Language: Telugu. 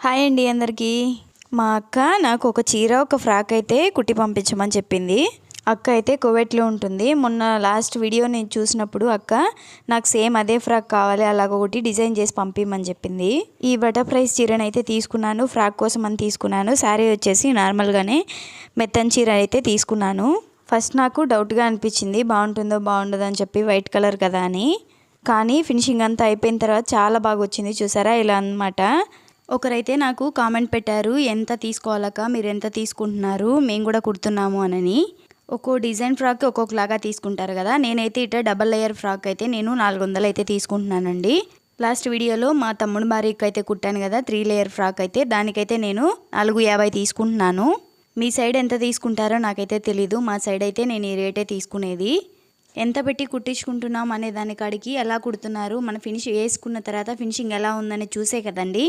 హాయ్ అండి అందరికీ. మా అక్క నాకు ఒక చీర ఒక ఫ్రాక్ అయితే కుట్టి పంపించమని చెప్పింది. అక్క అయితే కువైట్లో ఉంటుంది. మొన్న లాస్ట్ వీడియో నేను చూసినప్పుడు అక్క నాకు సేమ్ అదే ఫ్రాక్ కావాలి, అలాగ ఒకటి డిజైన్ చేసి పంపించమని చెప్పింది. ఈ బటర్ఫ్లైస్ చీరను అయితే తీసుకున్నాను, ఫ్రాక్ కోసం అని తీసుకున్నాను. శారీ వచ్చేసి నార్మల్గానే మెత్తని చీర అయితే తీసుకున్నాను. ఫస్ట్ నాకు డౌట్గా అనిపించింది, బాగుంటుందో బాగుండదో అని చెప్పి, వైట్ కలర్ కదా అని. కానీ ఫినిషింగ్ అంతా అయిపోయిన తర్వాత చాలా బాగా వచ్చింది. చూసారా ఇలా అన్నమాట. ఒకరైతే నాకు కామెంట్ పెట్టారు, ఎంత తీసుకోవాలక్క, మీరు ఎంత తీసుకుంటున్నారు, మేము కూడా కుడుతున్నాము అని. ఒక్కో డిజైన్ ఫ్రాక్ ఒక్కొక్కలాగా తీసుకుంటారు కదా. నేనైతే ఇట్లా డబల్ లేయర్ ఫ్రాక్ అయితే నేను 400 అయితే తీసుకుంటున్నానండి. లాస్ట్ వీడియోలో మా తమ్ముడు భార్యకి అయితే కుట్టాను కదా 3 లేయర్ ఫ్రాక్ అయితే, దానికైతే నేను 450 తీసుకుంటున్నాను. మీ సైడ్ ఎంత తీసుకుంటారో నాకైతే తెలీదు. మా సైడ్ అయితే నేను ఈ రేటే తీసుకునేది. ఎంత పెట్టి కుట్టించుకుంటున్నాం అనే దానికాడికి ఎలా కుడుతున్నారు, మన ఫినిష్ వేసుకున్న తర్వాత ఫినిషింగ్ ఎలా ఉందని చూసే కదండి